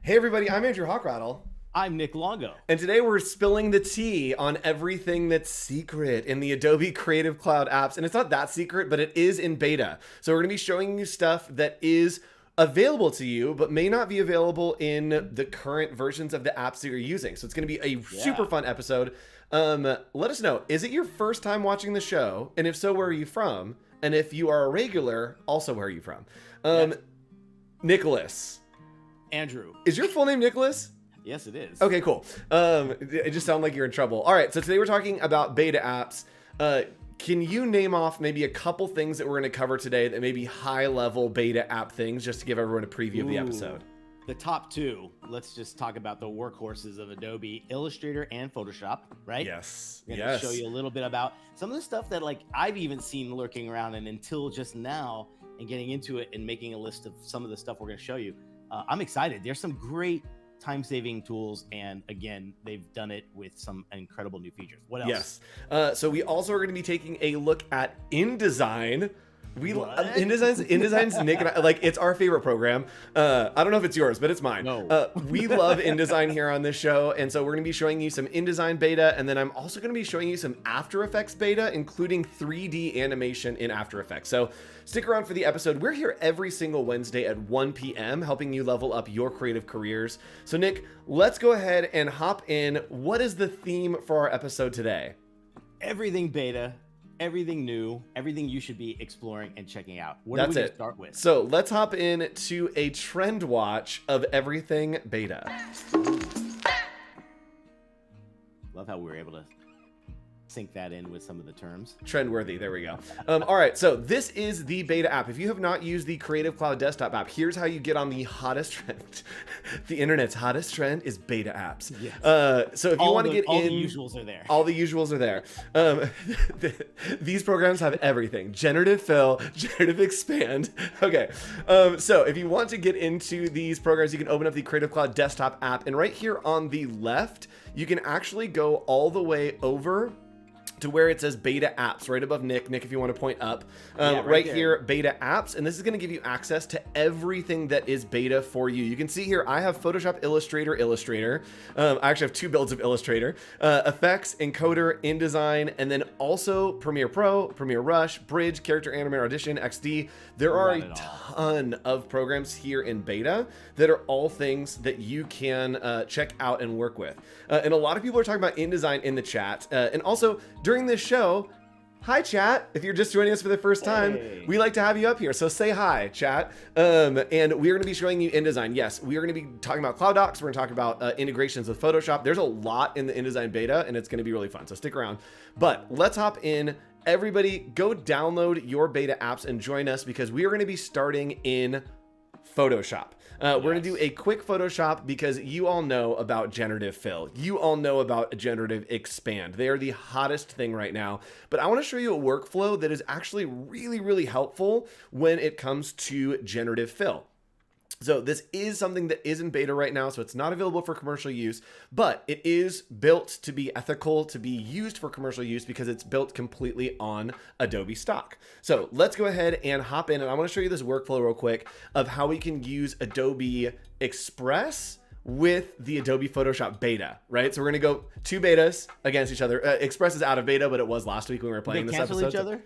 Hey everybody, I'm Andrew Hawkrattle. I'm Nick Longo. And today we're spilling the tea on everything that's secret in the Adobe Creative Cloud apps. And it's not that secret, but it is in beta. So we're going to be showing you stuff that is available to you, but may not be available in the current versions of the apps that you're using. So it's going to be a super fun episode. Let us know, is it your first time watching the show? And if so, where are you from? And if you are a regular, also where are you from? Nicholas. Andrew. Is your full name Nicholas? Yes, it is. Okay, cool. It just sounded like you're in trouble. All right, so today we're talking about beta apps. Can you name off maybe a couple things that we're going to cover today that may be high-level beta app things, just to give everyone a preview of the episode? The top two, let's just talk about the workhorses of Adobe, Illustrator and Photoshop, right? Yes. I'm going to show you a little bit about some of the stuff that I've even seen lurking around, and until just now and getting into it and making a list of some of the stuff we're going to show you. I'm excited. There's some great time-saving tools, and again, they've done it with some incredible new features. What else? Yes. So we also are going to be taking a look at InDesign. InDesign's Nick and I, it's our favorite program. I don't know if it's yours, but it's mine. No. We love InDesign here on this show, and so we're going to be showing you some InDesign beta, and then I'm also going to be showing you some After Effects beta, including 3D animation in After Effects. So stick around for the episode. We're here every single Wednesday at 1 p.m. helping you level up your creative careers. So Nick, let's go ahead and hop in. What is the theme for our episode today? Everything beta. Everything new, everything you should be exploring and checking out. What are we going to start with? So let's hop in to a trend watch of everything beta. Love how we were able to sync that in with some of the terms. Trendworthy, there we go. All right, so this is the beta app. If you have not used the Creative Cloud desktop app, here's how you get on the hottest trend. The internet's hottest trend is beta apps. Yes. So if you want to get in, all the usuals are there. All the usuals are there. These programs have everything. Generative fill, generative expand. Okay, so if you want to get into these programs, you can open up the Creative Cloud desktop app, and right here on the left, you can actually go all the way over to where it says beta apps right above Nick. Nick, if you want to point up, right here, beta apps. And this is going to give you access to everything that is beta for you. You can see here, I have Photoshop, Illustrator. I actually have two builds of Illustrator, Effects, Encoder, InDesign, and then also Premiere Pro, Premiere Rush, Bridge, Character Animator, Audition, XD. There are a ton of programs here in beta that are all things that you can check out and work with. And a lot of people are talking about InDesign in the chat. And also, during this show, hi chat. If you're just joining us for the first time, we like to have you up here. So say hi, chat. And we're going to be showing you InDesign. Yes, we are going to be talking about Cloud Docs. We're going to talk about integrations with Photoshop. There's a lot in the InDesign beta, and it's going to be really fun. So stick around. But let's hop in. Everybody, go download your beta apps and join us, because we are going to be starting in Photoshop. We're going to do a quick Photoshop because you all know about generative fill. You all know about generative expand. They are the hottest thing right now. But I want to show you a workflow that is actually really, really helpful when it comes to generative fill. So this is something that is in beta right now, so it's not available for commercial use, but it is built to be ethical, to be used for commercial use, because it's built completely on Adobe stock. So let's go ahead and hop in, and I want to show you this workflow real quick of how we can use Adobe Express with the Adobe Photoshop beta, right? So we're gonna go two betas against each other. Express is out of beta, but it was last week when we were playing this episode. Cancel each other?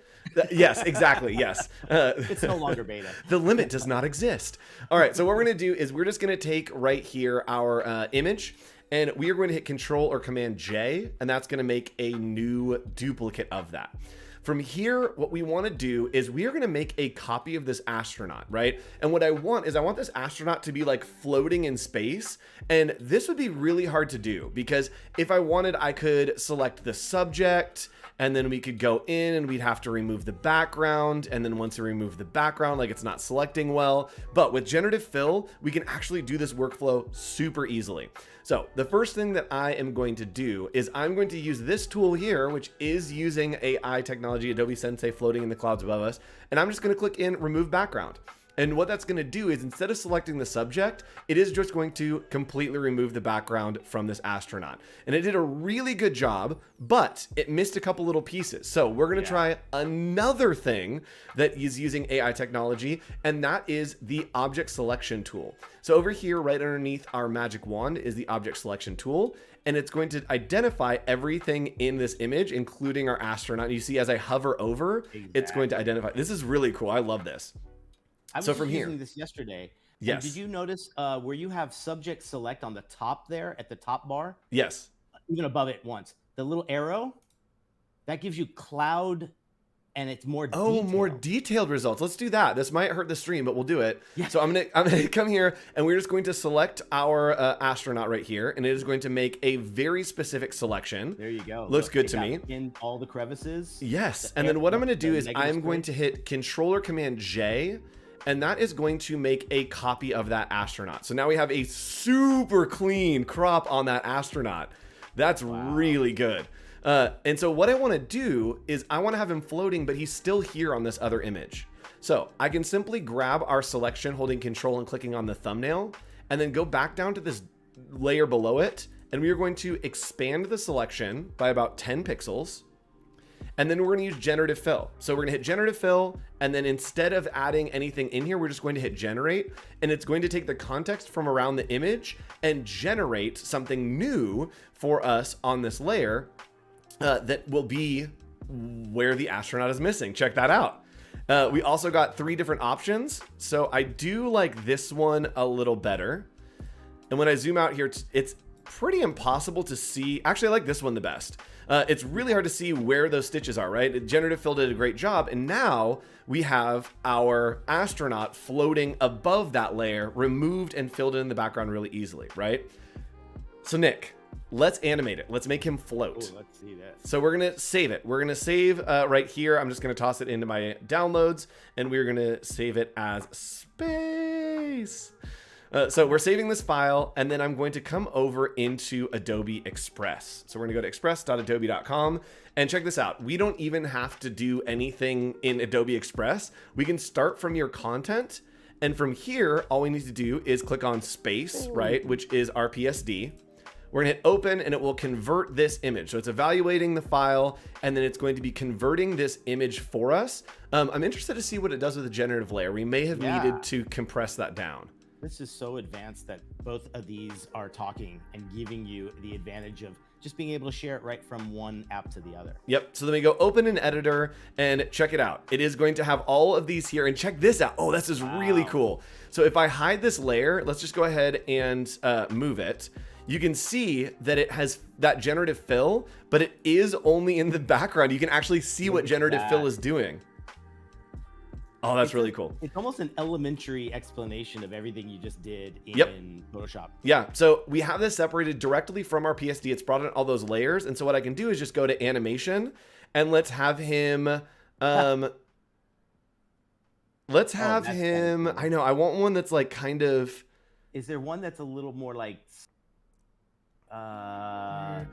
Yes, exactly, yes. It's no longer beta. The limit does not exist. All right, so what we're gonna do is we're just gonna take right here our image, and we are going to hit Control or Command J, and that's gonna make a new duplicate of that. From here, what we want to do is we are going to make a copy of this astronaut, right? And what I want this astronaut to be like floating in space. And this would be really hard to do, because if I wanted, I could select the subject, and then we could go in and we'd have to remove the background. And then once we remove the background, it's not selecting well. But with generative fill, we can actually do this workflow super easily. So the first thing that I am going to do is I'm going to use this tool here, which is using AI technology, Adobe Sensei floating in the clouds above us. And I'm just going to click in remove background. And what that's going to do is instead of selecting the subject, it is just going to completely remove the background from this astronaut. And it did a really good job, but it missed a couple little pieces. So we're going to try another thing that is using AI technology, and that is the object selection tool. So over here, right underneath our magic wand is the object selection tool. And it's going to identify everything in this image, including our astronaut. You see, as I hover over, it's going to identify. This is really cool. I love this. I was using this yesterday. Yes. Did you notice where you have subject select on the top there at the top bar? Yes. Even above it once. The little arrow, that gives you cloud and it's more detailed. Oh, more detailed results. Let's do that. This might hurt the stream, but we'll do it. Yeah. So I'm gonna come here and we're just going to select our astronaut right here, and it is going to make a very specific selection. There you go. Looks good to me. In all the crevices. Yes. And then what I'm going to do is I'm going to hit Controller Command J, and that is going to make a copy of that astronaut. So now we have a super clean crop on that astronaut. That's really good. And so what I want to do is I want to have him floating, but he's still here on this other image. So I can simply grab our selection, holding Control and clicking on the thumbnail, and then go back down to this layer below it. And we are going to expand the selection by about 10 pixels. And then we're going to use generative fill. So we're going to hit generative fill. And then instead of adding anything in here, we're just going to hit generate. And it's going to take the context from around the image and generate something new for us on this layer. That will be where the astronaut is missing. Check that out. We also got 3 different options. So I do like this one a little better. And when I zoom out here, it's pretty impossible to see. Actually, I like this one the best. It's really hard to see where those stitches are, right? Generative Fill did a great job. And now we have our astronaut floating above that layer, removed and filled in the background really easily, right? So Nick, let's animate it. Let's make him float. Ooh, let's see this. So we're going to save it. We're going to save right here. I'm just going to toss it into my downloads, and we're going to save it as space. So we're saving this file, and then I'm going to come over into Adobe Express. So we're going to go to express.adobe.com, and check this out. We don't even have to do anything in Adobe Express. We can start from your content, and from here, all we need to do is click on space, right, which is our PSD. We're gonna hit open, and it will convert this image. So it's evaluating the file, and then it's going to be converting this image for us. I'm interested to see what it does with the generative layer. We may have needed to compress that down. This is so advanced that both of these are talking and giving you the advantage of just being able to share it right from one app to the other. Yep. So then we go open an editor and check it out. It is going to have all of these here, and check this out. Oh, this is really cool. So if I hide this layer, let's just go ahead and move it. You can see that it has that generative fill, but it is only in the background. You can actually see what generative fill is doing. Oh, that's really cool. It's almost an elementary explanation of everything you just did in Photoshop. Yeah, so we have this separated directly from our PSD. It's brought in all those layers. And so what I can do is just go to animation, and let's have him, let's have him, I know, I want one that's like kind of. Is there one that's a little more like, not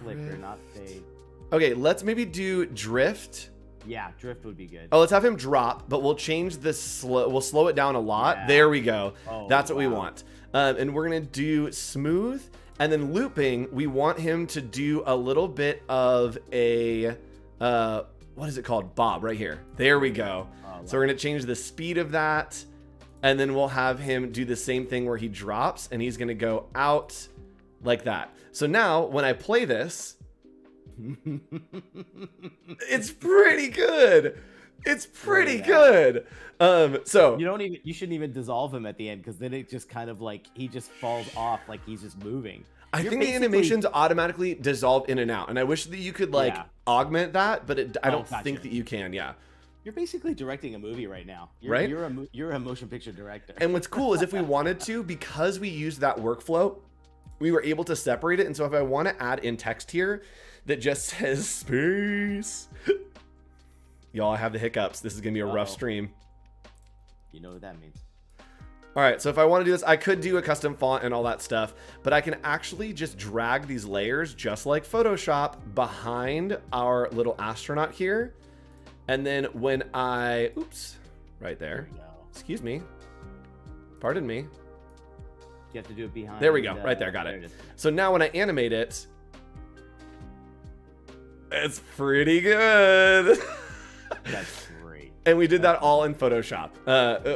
flicker, not fade. Okay, let's maybe do drift. Yeah, drift would be good. Oh, let's have him drop, but we'll change this slow. We'll slow it down a lot. Yeah. There we go. Oh, that's what we want. And we're going to do smooth, and then looping. We want him to do a little bit of a, what is it called? Bob right here. There we go. Oh, so we're going to change the speed of that, and then we'll have him do the same thing where he drops, and he's going to go out like that. So now when I play this, it's pretty good. It's pretty good. So you shouldn't even dissolve him at the end, because then it just kind of like he just falls off, like he's just moving. I think the animations automatically dissolve in and out, and I wish that you could like augment that, but I don't think that you can. Yeah. You're basically directing a movie right now. Right? You're a motion picture director. And what's cool is if we wanted to, because we used that workflow, we were able to separate it. And so if I want to add in text here that just says space, y'all, I have the hiccups. This is going to be a rough stream. You know what that means. All right, so if I want to do this, I could do a custom font and all that stuff, but I can actually just drag these layers just like Photoshop behind our little astronaut here. And then when I, oops, right there. Excuse me. Pardon me. You have to do it behind. There we go. Right there. Got it. So now when I animate it, it's pretty good. That's great. And we did that all in Photoshop.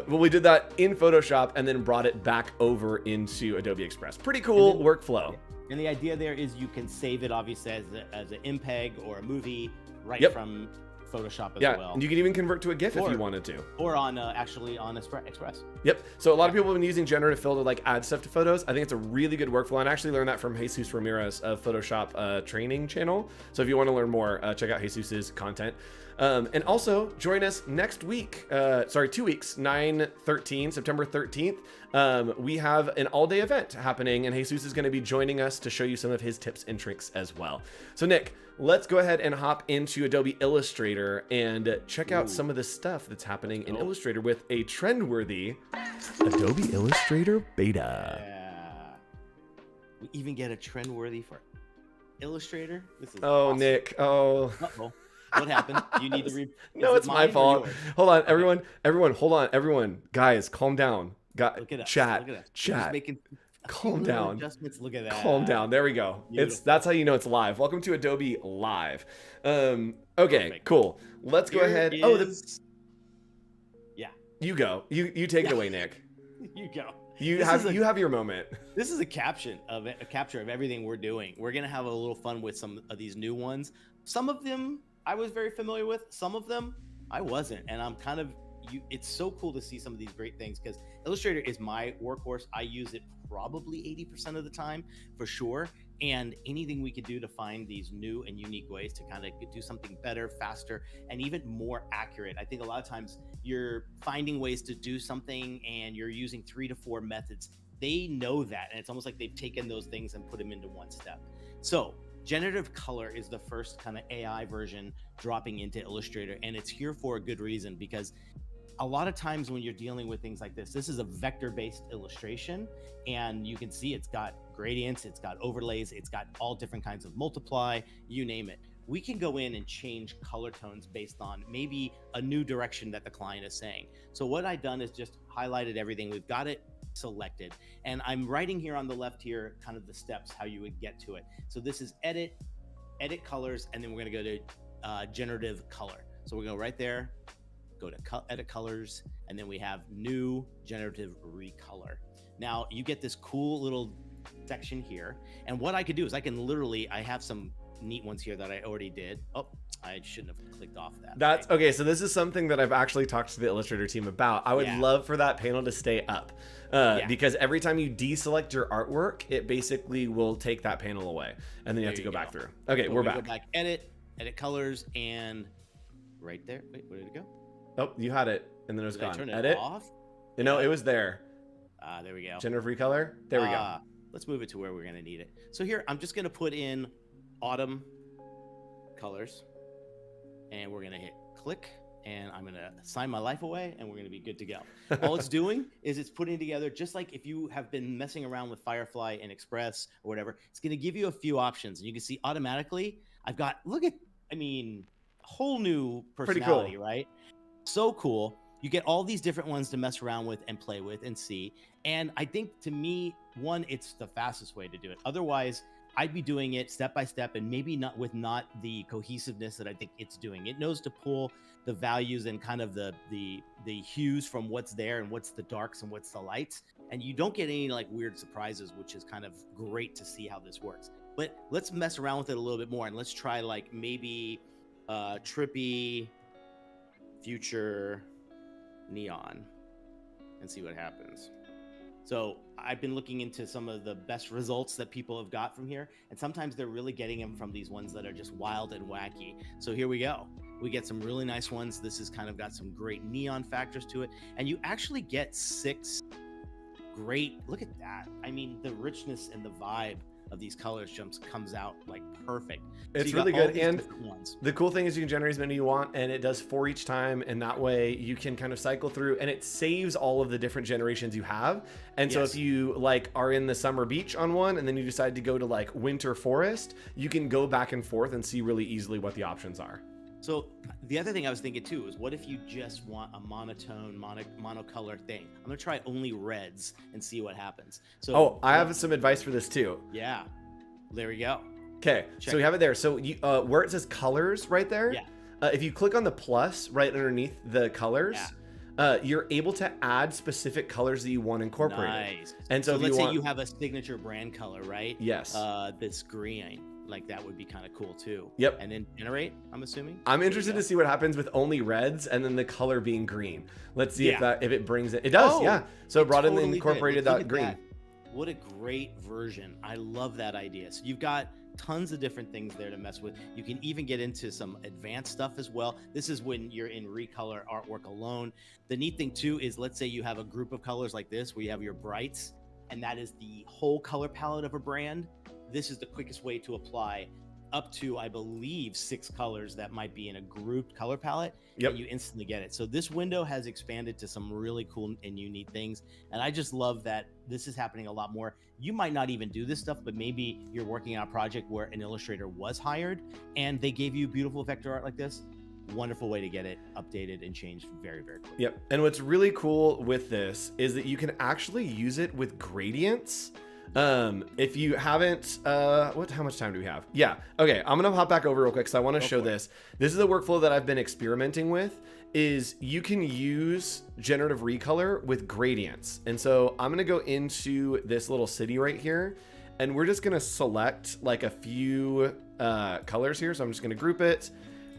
Well, we did that in Photoshop and then brought it back over into Adobe Express. Pretty cool workflow. And the idea there is you can save it obviously as an MPEG or a movie right from Photoshop as well. And you can even convert to a GIF if you wanted to. Or on actually on Express. Yep. So a lot of people have been using Generative Fill to like add stuff to photos. I think it's a really good workflow. And I actually learned that from Jesus Ramirez of Photoshop training channel. So if you want to learn more, check out Jesus's content. And also join us next week. 2 weeks, 9/13, September 13th. We have an all-day event happening, and Jesus is going to be joining us to show you some of his tips and tricks as well. So Nick, let's go ahead and hop into Adobe Illustrator and check out some of the stuff that's happening in Illustrator with a trend-worthy Adobe Illustrator beta. Yeah. We even get a trend-worthy for Illustrator. This is awesome. Nick. Oh. Uh-oh. What happened? You need to read. No, it's my fault. Hold on, everyone, hold on, everyone. Guys, calm down. Look at us. Chat. Look at us. Chat. Making calm down. Adjustments. Look at that. Calm down. There we go. Beautiful. That's how you know it's live. Welcome to Adobe Live. Okay, Perfect. cool. Let's go ahead. Yeah. You go. You take it away, Nick. You go. You have your moment. This is a capture of everything we're doing. We're gonna have a little fun with some of these new ones. Some of them I was very familiar with. Some of them I wasn't, and I'm kind of. It's so cool to see some of these great things because Illustrator is my workhorse. I use it probably 80% of the time for sure. And anything we could do to find these new and unique ways to kind of do something better, faster, and even more accurate. I think a lot of times you're finding ways to do something and you're using 3 to 4 methods. They know that. And it's almost like they've taken those things and put them into one step. So Generative Color is the first kind of AI version dropping into Illustrator. And it's here for a good reason because a lot of times when you're dealing with things like this is a vector-based illustration, and you can see it's got gradients, it's got overlays, it's got all different kinds of multiply, you name it. We can go in and change color tones based on maybe a new direction that the client is saying. So what I've done is just highlighted everything. We've got it selected, and I'm writing here on the left here kind of the steps how you would get to it. So this is edit colors, and then we're going to go to generative color. So we're going to go right there, go to edit colors, and then we have new generative recolor. Now you get this cool little section here, and what I could do is I have some neat ones here that I already did. Oh, I shouldn't have clicked off that. That's okay. So this is something that I've actually talked to the Illustrator team about. I would love for that panel to stay up because every time you deselect your artwork, it basically will take that panel away, and then you have to go back through. Okay, so we're back. Go back, edit colors, and right there. Wait, where did it go? Oh, you had it, and then it was gone. Turn it Edit off? No, it was there. There we go. Generative recolor. There we go. Let's move it to where we're going to need it. So here, I'm just going to put in autumn colors, and we're going to hit click, and I'm going to sign my life away, and we're going to be good to go. All it's doing is it's putting together, just like if you have been messing around with Firefly and Express or whatever, it's going to give you a few options, and you can see automatically I've got, whole new personality. Pretty cool. Right? So cool. You get all these different ones to mess around with and play with and see. And I think, to me, one, it's the fastest way to do it. Otherwise, I'd be doing it step by step and maybe not the cohesiveness that I think it's doing. It knows to pull the values and kind of the hues from what's there and what's the darks and what's the lights. And you don't get any like weird surprises, which is kind of great to see how this works. But let's mess around with it a little bit more, and let's try like maybe trippy future neon and see what happens. So I've been looking into some of the best results that people have got from here, and sometimes they're really getting them from these ones that are just wild and wacky. So here we go. We get some really nice ones. This has kind of got some great neon factors to it, and you actually get 6 great, look at that. I mean, the richness and the vibe of these colors comes out like perfect. It's really good. And the cool thing is you can generate as many you want, and it does 4 each time, and that way you can kind of cycle through, and it saves all of the different generations you have. And so if you like are in the summer beach on one and then you decide to go to like winter forest, you can go back and forth and see really easily what the options are. So the other thing I was thinking too is, what if you just want a monotone, monocolor thing? I'm gonna try only reds and see what happens. So I have some advice for this too. yeah, there we go. Okay, so we have it there. So you, where it says colors right there, Yeah. If you click on the plus right underneath the colors, you're able to add specific colors that you want incorporated. Nice. And so, if let's you say want, you have a signature brand color, right? Yes. This green, like that would be kind of cool too. Yep. And then generate, I'm assuming. I'm interested to see what happens with only reds and then the color being green. Let's see if it brings it. It does, yeah. So it brought in and incorporated that green. What a great version. I love that idea. So you've got tons of different things there to mess with. You can even get into some advanced stuff as well. This is when you're in Recolor artwork alone. The neat thing too is, let's say you have a group of colors like this where you have your brights, and that is the whole color palette of a brand. This is the quickest way to apply up to, I believe, 6 colors that might be in a grouped color palette. Yep. And you instantly get it. So this window has expanded to some really cool and unique things. And I just love that this is happening a lot more. You might not even do this stuff, but maybe you're working on a project where an illustrator was hired and they gave you beautiful vector art like this. Wonderful way to get it updated and changed very, very quickly. Yep. And what's really cool with this is that you can actually use it with gradients. If you haven't, how much time do we have? Yeah. Okay. I'm going to hop back over real quick because I want to show this. This is a workflow that I've been experimenting with. Is you can use generative recolor with gradients. And so I'm going to go into this little city right here, and we're just going to select like a few, colors here. So I'm just going to group it,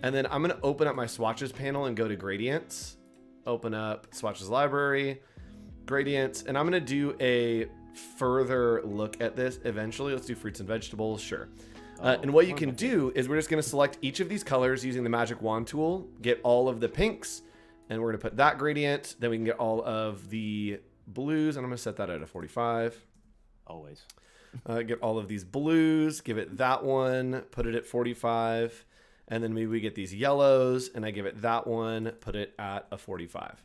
and then I'm going to open up my swatches panel and go to gradients, open up swatches library, gradients. And I'm going to do a further look at this eventually. Let's do fruits and vegetables. Sure. And what you can do is we're just going to select each of these colors using the magic wand tool, get all of the pinks, and we're going to put that gradient. Then we can get all of the blues, and I'm going to set that at a 45. Always. Get all of these blues, give it that one, put it at 45. And then maybe we get these yellows, and I give it that one, put it at a 45.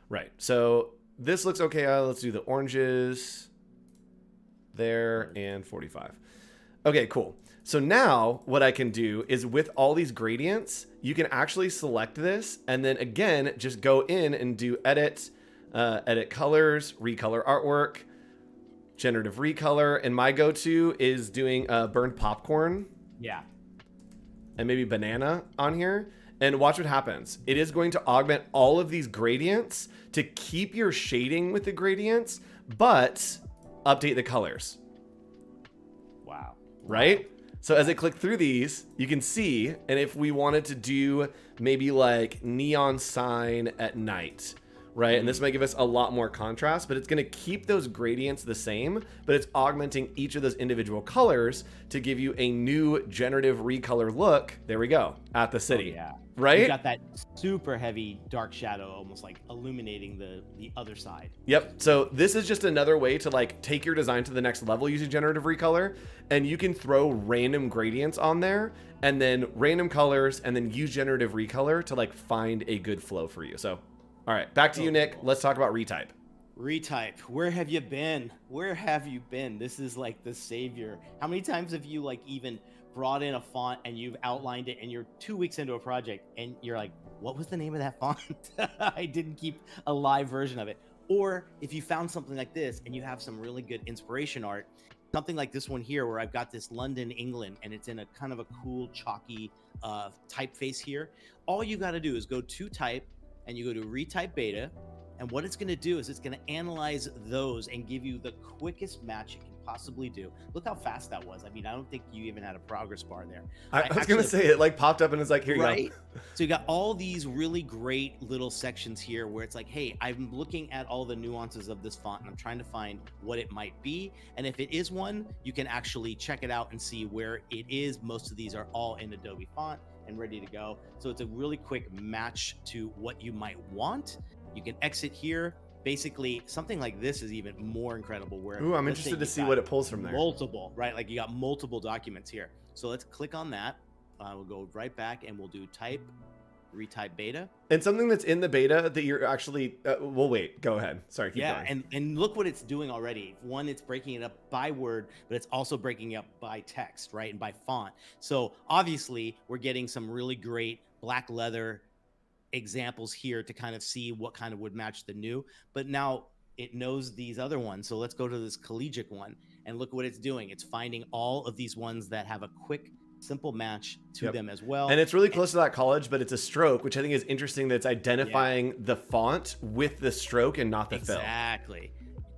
Right. So this looks okay. Let's do the oranges there and 45. Okay, cool. So now what I can do is with all these gradients, you can actually select this and then again, just go in and do edit, edit colors, recolor artwork, generative recolor. And my go-to is doing burned popcorn. Yeah. And maybe banana on here. And watch what happens. It is going to augment all of these gradients to keep your shading with the gradients, but update the colors. Wow. Right? So as I click through these, you can see, and if we wanted to do maybe like neon sign at night, right? And this might give us a lot more contrast, but it's going to keep those gradients the same, but it's augmenting each of those individual colors to give you a new generative recolor look. There we go, at the city. Oh, yeah. Right? You got that super heavy dark shadow, almost like illuminating the other side. Yep. So this is just another way to like take your design to the next level using generative recolor, and you can throw random gradients on there and then random colors and then use generative recolor to like find a good flow for you. So, all right, back to you, Nick. Let's talk about Retype. Retype, where have you been? Where have you been? This is like the savior. How many times have you like even brought in a font and you've outlined it and you're 2 weeks into a project and you're like, what was the name of that font? I didn't keep a live version of it. Or if you found something like this and you have some really good inspiration art, something like this one here where I've got this London, England, and it's in a kind of a cool chalky typeface here. All you got to do is go to type and you go to Retype beta. And what it's going to do is it's going to analyze those and give you the quickest match it can possibly do. Look how fast that was. I mean, I don't think you even had a progress bar there. I was going to say it like popped up and it's like, here you go. So you got all these really great little sections here where it's like, hey, I'm looking at all the nuances of this font and I'm trying to find what it might be. And if it is one, you can actually check it out and see where it is. Most of these are all in Adobe font and ready to go. So it's a really quick match to what you might want. You can exit here. Basically, something like this is even more incredible. Where I'm interested to see what it pulls from there. Multiple, right? Like you got multiple documents here. So let's click on that. We'll go right back and we'll do type, Retype beta. And something that's in the beta that you're actually, well, wait, go ahead. Sorry, keep going. And look what it's doing already. One, it's breaking it up by word, but it's also breaking it up by text, right? And by font. So obviously we're getting some really great black leather examples here to kind of see what kind of would match the new, but now it knows these other ones. So let's go to this collegiate one and look what it's doing. It's finding all of these ones that have a quick, simple match to them as well. And it's really close to that college, but it's a stroke, which I think is interesting that it's identifying the font with the stroke and not the fill. Exactly.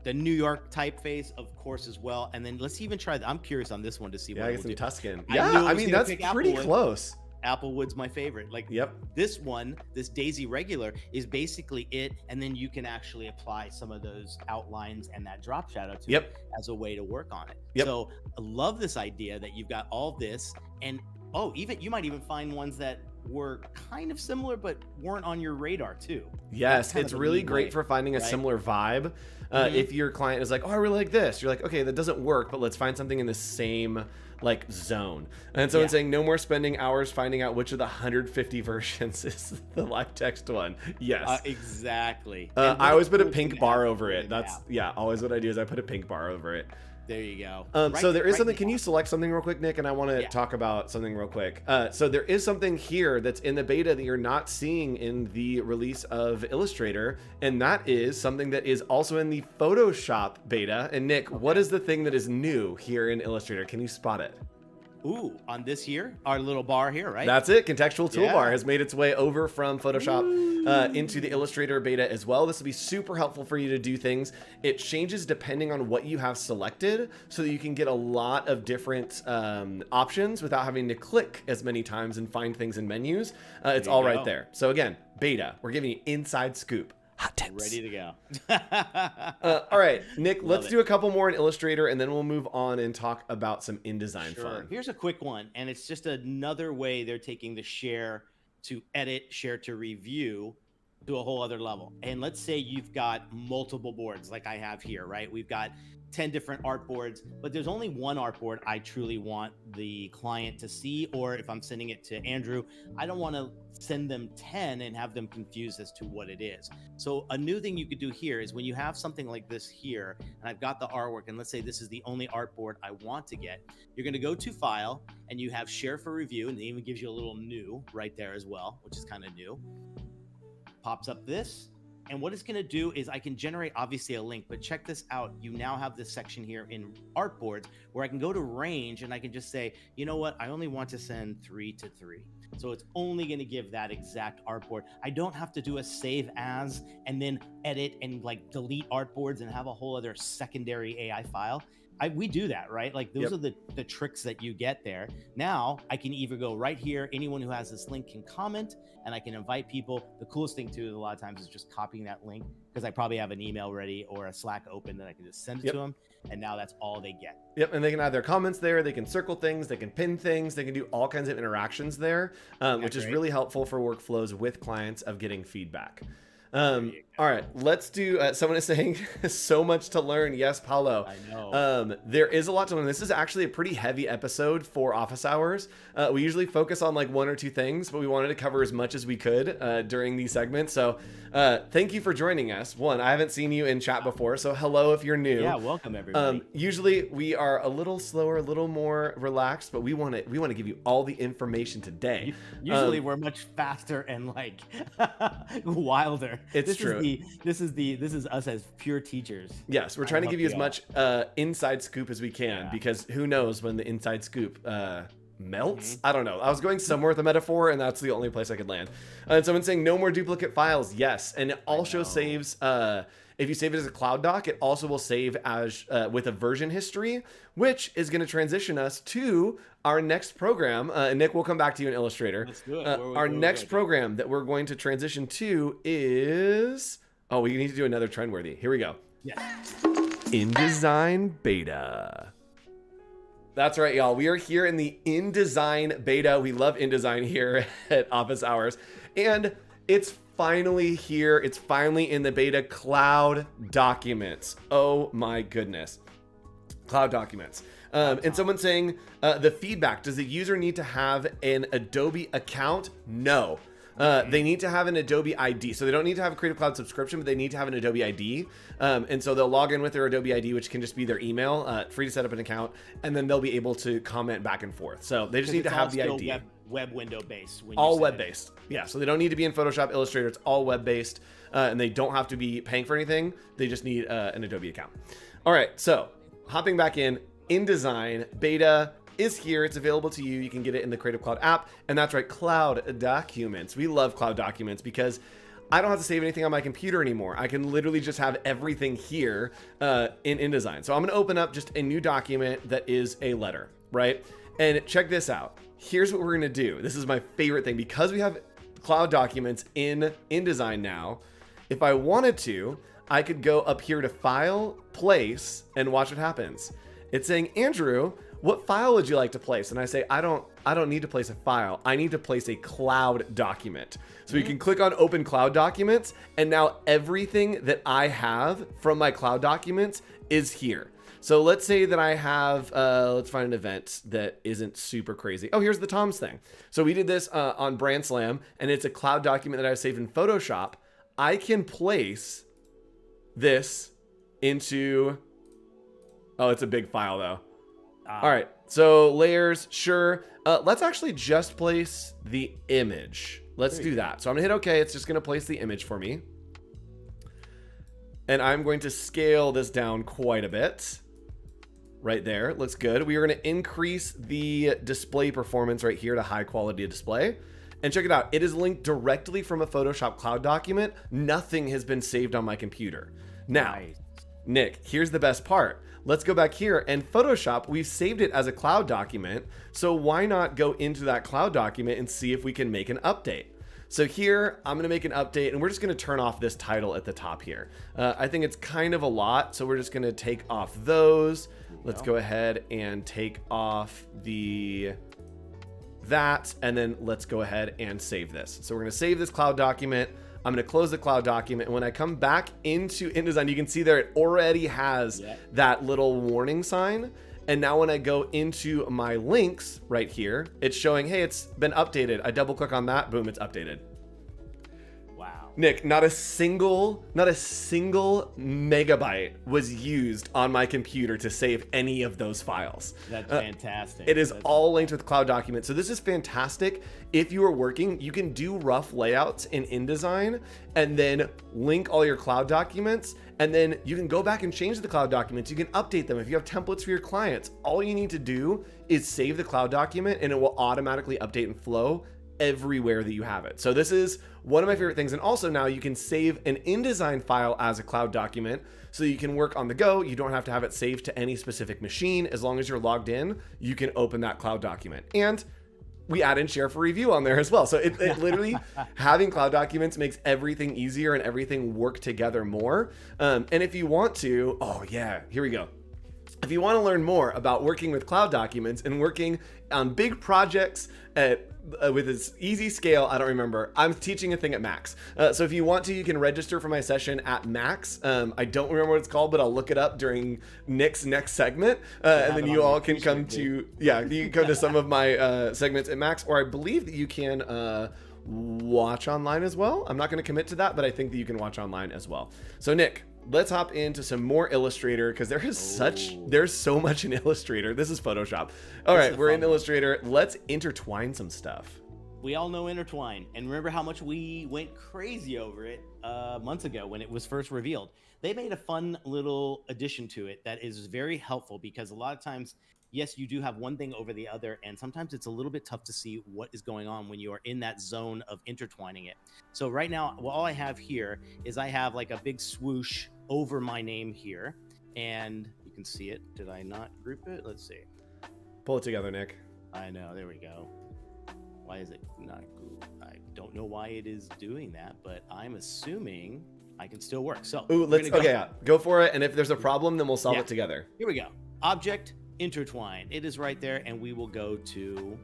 The New York typeface, of course, as well. And then let's even try, I'm curious on this one to see what I it get will some do. Tuscan. I Yeah, knew it I was mean, gonna that's pick pretty Applewood. close. Applewood's my favorite. Like this one, this Daisy Regular is basically it, and then you can actually apply some of those outlines and that drop shadow to it as a way to work on it. So I love this idea that you've got all this, and even you might even find ones that were kind of similar but weren't on your radar too. Yes, it's really great for finding a similar vibe. If your client is like, oh, I really like this, you're like, okay, that doesn't work, but let's find something in the same like zone. And so it's saying no more spending hours finding out which of the 150 versions is the live text one. Yes, exactly. I always put a pink bar over it. That's always what I do is I put a pink bar over it. There you go. So there is something. Can you select something real quick, Nick? And I want to talk about something real quick. So there is something here that's in the beta that you're not seeing in the release of Illustrator, and that is something that is also in the Photoshop beta. And Nick, what is the thing that is new here in Illustrator? Can you spot it? Ooh, on this here, our little bar here, right? That's it. Contextual Toolbar has made its way over from Photoshop into the Illustrator beta as well. This will be super helpful for you to do things. It changes depending on what you have selected so that you can get a lot of different options without having to click as many times and find things in menus. It's all right there. So again, beta, we're giving you inside scoop. Hot tips. Ready to go. All right, Nick, let's do a couple more in Illustrator and then we'll move on and talk about some InDesign fun. Here's a quick one, and it's just another way they're taking the share to edit, share to review to a whole other level. And let's say you've got multiple boards like I have here, right? We've got 10 different artboards, but there's only one artboard I truly want the client to see, or if I'm sending it to Andrew, I don't want to send them 10 and have them confused as to what it is. So a new thing you could do here is when you have something like this here, and I've got the artwork, and let's say this is the only artboard I want to get, you're going to go to File, and you have Share for Review, and it even gives you a little new right there as well, which is kind of new. Pops up this. And what it's going to do is I can generate obviously a link, but check this out. You now have this section here in artboards where I can go to range and I can just say, you know what? I only want to send 3 to 3. So it's only going to give that exact artboard. I don't have to do a save as and then edit and like delete artboards and have a whole other secondary AI file. We do that, right? Like those are the tricks that you get there. Now I can either go right here. Anyone who has this link can comment and I can invite people. The coolest thing too, a lot of times is just copying that link because I probably have an email ready or a Slack open that I can just send it to them. And now that's all they get. And they can add their comments there. They can circle things. They can pin things. They can do all kinds of interactions there, which is really helpful for workflows with clients of getting feedback. All right, let's do, someone is saying so much to learn. Yes, Paulo. I know. There is a lot to learn. This is actually a pretty heavy episode for office hours. We usually focus on like 1 or 2 things, but we wanted to cover as much as we could during these segments. So thank you for joining us. One, I haven't seen you in chat before, so hello if you're new. Yeah, welcome everybody. Usually we are a little slower, a little more relaxed, but we want to give you all the information today. Usually we're much faster and like wilder. It's true. This is us as pure teachers. Yes, we're trying to give you as much inside scoop as we can because who knows when the inside scoop melts? I don't know. I was going somewhere with a metaphor and that's the only place I could land. And someone's saying no more duplicate files. Yes, and it also saves. If you save it as a cloud doc, it also will save as with a version history, which is going to transition us to our next program. Nick, we'll come back to you in Illustrator. Let's do it. Our next program that we're going to transition to is... Oh, we need to do another Trendworthy. Here we go. Yes. InDesign Beta. That's right, y'all. We are here in the InDesign Beta. We love InDesign here at Office Hours. And it's finally here. It's finally in the beta. Cloud documents. Oh my goodness. Cloud documents. And someone's saying the feedback. Does the user need to have an Adobe account? No. They need to have an Adobe ID. So they don't need to have a Creative Cloud subscription, but they need to have an Adobe ID. And so they'll log in with their Adobe ID, which can just be their email, free to set up an account, and then they'll be able to comment back and forth. So they just need to have the ID. web window based. All web-based. Yeah, so they don't need to be in Photoshop, Illustrator. It's all web-based, and they don't have to be paying for anything. They just need an Adobe account. All right, so hopping back in, InDesign beta is here. It's available to you. You can get it in the Creative Cloud app, and that's right, Cloud Documents. We love Cloud Documents because I don't have to save anything on my computer anymore. I can literally just have everything here in InDesign. So I'm going to open up just a new document that is a letter, right? And check this out. Here's what we're going to do. This is my favorite thing. Because we have Cloud Documents in InDesign now, if I wanted to, I could go up here to File, Place, and watch what happens. It's saying, Andrew, what file would you like to place? And I say, I don't need to place a file. I need to place a cloud document. So you can click on Open Cloud Documents, and now everything that I have from my cloud documents is here. So let's say that I have, let's find an event that isn't super crazy. Oh, here's the Tom's thing. So we did this on Brand Slam, and it's a cloud document that I saved in Photoshop. I can place this into, oh, it's a big file though. All right, so layers, sure. Let's actually just place the image. Let's do that. So I'm gonna hit OK. It's just gonna place the image for me. And I'm going to scale this down quite a bit. Right there, looks good. We are gonna increase the display performance right here to high quality display. And check it out, it is linked directly from a Photoshop Cloud document. Nothing has been saved on my computer. Now, Nick, here's the best part. Let's go back here, and Photoshop, we've saved it as a cloud document. So why not go into that cloud document and see if we can make an update? So here, I'm gonna make an update, and we're just gonna turn off this title at the top here. I think it's kind of a lot, so we're just gonna take off those. Let's go ahead and take off that, and then let's go ahead and save this. So we're gonna save this cloud document. I'm gonna close the cloud document, and when I come back into InDesign, you can see there it already has that little warning sign. And now when I go into my links right here, it's showing, hey, it's been updated. I double click on that, boom, it's updated. Wow. Nick, not a single megabyte was used on my computer to save any of those files. That's fantastic. It is all linked with Cloud Documents. So this is fantastic. If you are working, you can do rough layouts in InDesign and then link all your Cloud Documents. And then you can go back and change the Cloud Documents. You can update them. If you have templates for your clients, all you need to do is save the Cloud document and it will automatically update and flow everywhere that you have it. So this is one of my favorite things. And also now you can save an InDesign file as a Cloud document so you can work on the go. You don't have to have it saved to any specific machine. As long as you're logged in, you can open that Cloud document. And we add in share for review on there as well. So it literally, having Cloud Documents makes everything easier and everything work together more. And if you want to, oh yeah, here we go. If you want to learn more about working with Cloud Documents and working on big projects with this easy scale, I don't remember. I'm teaching a thing at Max. So if you want to, you can register for my session at Max. I don't remember what it's called, but I'll look it up during Nick's next segment. And then you all can come to, you can come to some of my segments at Max, or I believe that you can watch online as well. I'm not going to commit to that, but I think that you can watch online as well. So Nick, let's hop into some more Illustrator because there's so much in Illustrator. This is Photoshop. All right, we're in Illustrator. Let's intertwine some stuff. We all know Intertwine, and remember how much we went crazy over it months ago when it was first revealed. They made a fun little addition to it that is very helpful because a lot of times, yes, you do have one thing over the other, and sometimes it's a little bit tough to see what is going on when you are in that zone of intertwining it. So right now, all I have here is I have like a big swoosh over my name here, and you can see it. Did I not group it? Let's see. Pull it together, Nick. I know, there we go. Why is it not grouped? I don't know why it is doing that, but I'm assuming I can still work. So go for it. And if there's a problem, then we'll solve it together. Here we go. Object, intertwine. It is right there, and we will go to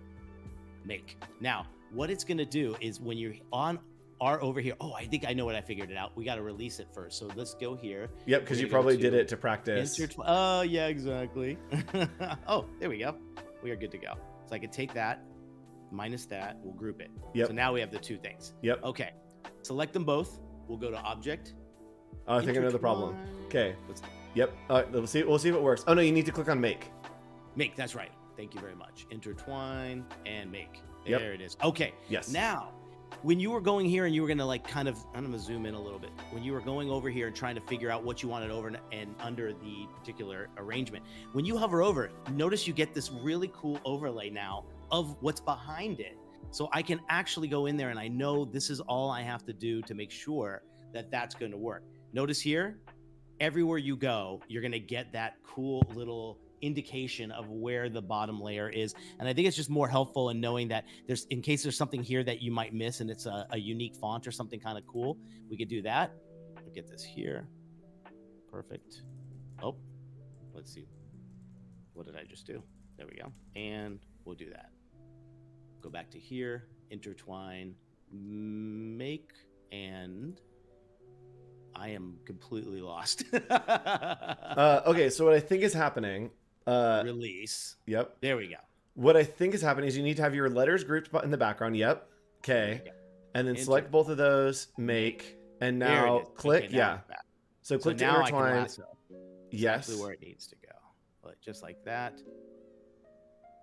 make. Now, what it's going to do is when you're on over here, I think I know what I figured it out. We got to release it first. So let's go here. Yep, because you probably did it to practice. Oh, yeah, exactly. Oh, there we go. We are good to go. So I could take that, minus that, we'll group it. Yep. So now we have the two things. Yep. Okay. Select them both. We'll go to object. Oh, I think I know the problem. Okay. Yep. We'll see if it works. Oh no, you need to click on make. Make, that's right. Thank you very much. Intertwine and make. Yep. There it is. Okay. Yes. Now, when you were going here and you were gonna like kind of, I'm gonna zoom in a little bit. When you were going over here and trying to figure out what you wanted over and under the particular arrangement, when you hover over it, notice you get this really cool overlay now of what's behind it. So I can actually go in there and I know this is all I have to do to make sure that that's going to work. Notice here, everywhere you go, you're going to get that cool little indication of where the bottom layer is. And I think it's just more helpful in knowing that there's, in case there's something here that you might miss and it's a unique font or something kind of cool, we could do that. We'll get this here. Perfect. Oh, let's see. What did I just do? There we go. And we'll do that. Go back to here, intertwine, make, and I am completely lost. Okay, so what I think is happening... Release. Yep. There we go. What I think is happening is you need to have your letters grouped in the background. Yep. Okay. And then select both of those, make, and now click. Okay, now so click to intertwine. Yes. Exactly where it needs to go. Like, just like that.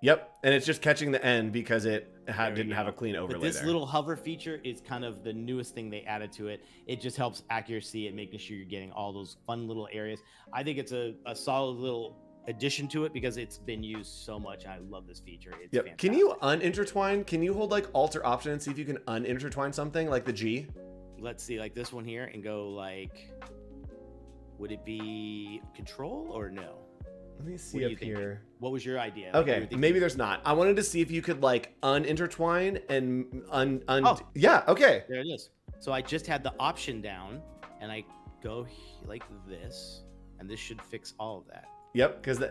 Yep, and it's just catching the end because it didn't have a clean overlay. But this little hover feature is kind of the newest thing they added to it. It just helps accuracy and making sure you're getting all those fun little areas. I think it's a solid little addition to it because it's been used so much. I love this feature. It's fantastic. Can you unintertwine? Can you hold like Alt or Option and see if you can unintertwine something like the G? Let's see, like this one here, and go like, would it be Control or no? Let me see up here. What was your idea? Okay, maybe there's not. I wanted to see if you could like unintertwine and Oh. Yeah, okay. There it is. So I just had the option down and I go like this, and this should fix all of that. Yep, because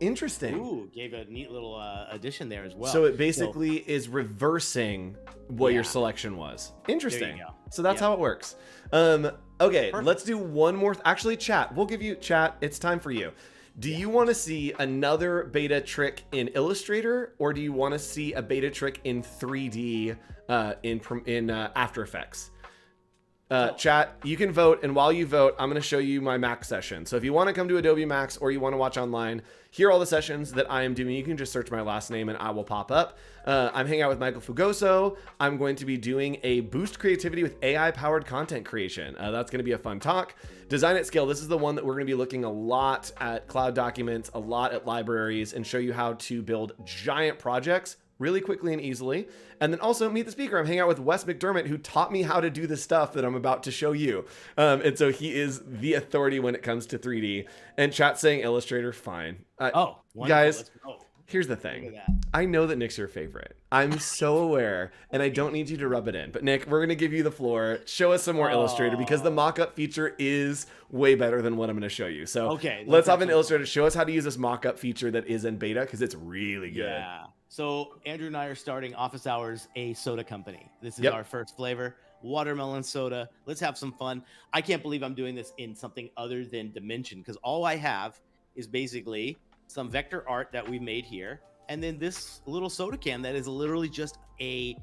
interesting. Ooh, gave a neat little addition there as well. So it basically is reversing what your selection was. Interesting. There you go. So that's how it works. Okay, Perfect. let's do one more. Actually, chat. We'll give you chat. It's time for you. Do you want to see another beta trick in Illustrator, or do you want to see a beta trick in 3D in After Effects? Chat, you can vote, and while you vote, I'm going to show you my Mac session. So if you want to come to Adobe Max or you want to watch online, here are all the sessions that I am doing. You can just search my last name and I will pop up. I'm hanging out with Michael Fugoso. I'm going to be doing a Boost Creativity with AI-powered content creation. That's going to be a fun talk. Design at Scale, this is the one that we're going to be looking a lot at cloud documents, a lot at libraries, and show you how to build giant projects really quickly and easily. And then also meet the speaker. I'm hanging out with Wes McDermott, who taught me how to do the stuff that I'm about to show you. And so he is the authority when it comes to 3D. And chat saying Illustrator, fine. Guys, Let's go. Here's the thing. I know that Nick's your favorite. I'm so aware, and I don't need you to rub it in. But Nick, we're going to give you the floor. Show us some more Illustrator, because the mockup feature is way better than what I'm going to show you. So let's hop in Illustrator. Show us how to use this mockup feature that is in beta, because it's really good. Yeah. So Andrew and I are starting Office Hours, a soda company. This is our first flavor, watermelon soda. Let's have some fun. I can't believe I'm doing this in something other than Dimension, because all I have is basically some vector art that we made here, and then this little soda can that is literally just any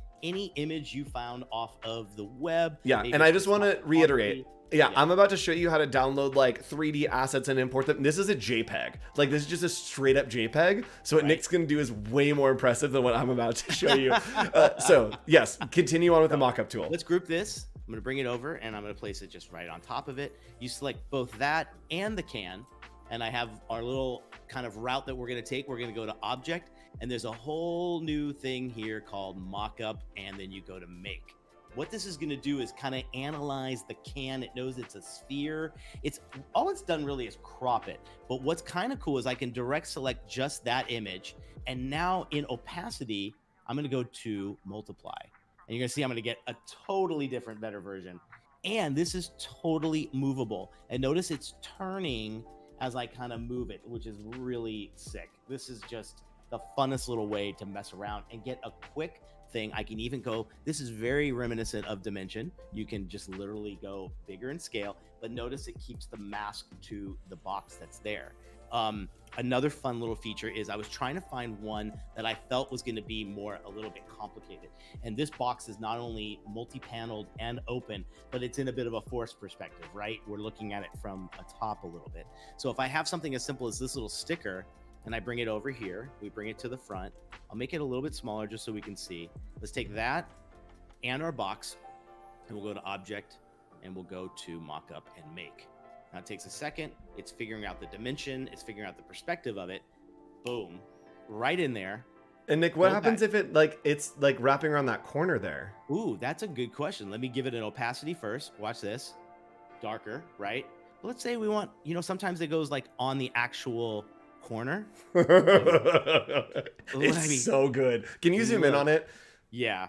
image you found off of the web. Yeah, and I just want to reiterate. Yeah, I'm about to show you how to download like 3D assets and import them. This is a JPEG. Like, this is just a straight up JPEG. So what Nick's gonna do is way more impressive than what I'm about to show you. So yes, continue on with the mockup tool. Let's group this. I'm gonna bring it over and I'm gonna place it just right on top of it. You select both that and the can, and I have our little kind of route that we're gonna take. We're gonna go to Object, and there's a whole new thing here called Mockup, and then you go to Make. What this is going to do is kind of analyze the can. It knows it's a sphere. It's all it's done really is crop it. But what's kind of cool is I can direct select just that image. And now in opacity, I'm going to go to multiply. And you're going to see I'm going to get a totally different, better version. And this is totally movable. And notice it's turning as I kind of move it, which is really sick. This is just the funnest little way to mess around and get a quick thing. I can even go, this is very reminiscent of Dimension. You can just literally go bigger in scale, but notice it keeps the mask to the box that's there. Another fun little feature is I was trying to find one that I felt was going to be a little bit complicated. And this box is not only multi-paneled and open, but it's in a bit of a forced perspective, right? We're looking at it from a top a little bit. So if I have something as simple as this little sticker, and I bring it over here. We bring it to the front. I'll make it a little bit smaller just so we can see. Let's take that and our box, and we'll go to object, and we'll go to mockup and make. Now it takes a second. It's figuring out the dimension. It's figuring out the perspective of it. Boom, right in there. And Nick, what happens if it's like wrapping around that corner there? Ooh, that's a good question. Let me give it an opacity first. Watch this. Darker, right? But let's say we want, sometimes it goes like on the actual corner. It's so good. Can you zoom in on it? Yeah.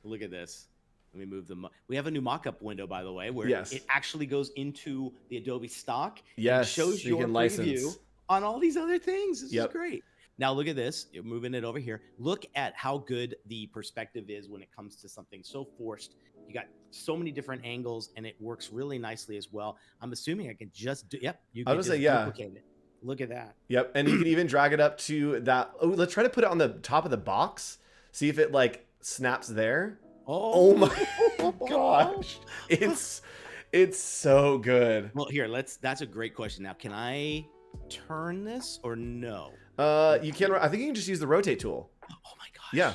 Look at this. Let me move we have a new mockup window, by the way, where yes. it actually goes into the Adobe stock. Yes. And shows your preview on all these other things. This is great. Now look at this. You're moving it over here. Look at how good the perspective is when it comes to something so forced. You got so many different angles, and it works really nicely as well. I'm assuming I can just do. Yep, you can just duplicate it. Look at that. Yep, and you can even drag it up to that. Oh, let's try to put it on the top of the box. See if it like snaps there. Oh my gosh, it's so good. Well, here, that's a great question. Now, can I turn this or no? You can. I think you can just use the rotate tool. Oh my gosh. Yeah.